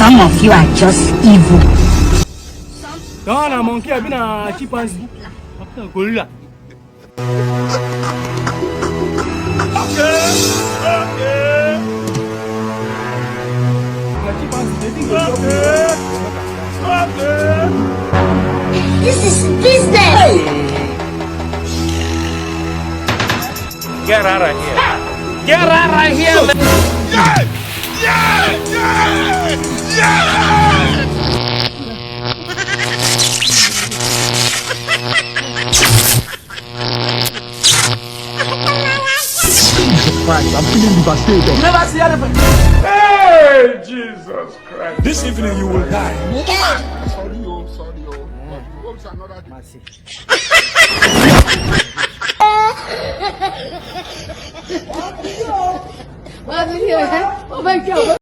Some of you are just evil. Don't a monkey, I've been a chimpanzee. Gorilla. This is business. Get out of here. Get out of here. I'm feeling devastated. You never see anything. Hey, Jesus Christ. This evening you will die. Sorry. Hope another day.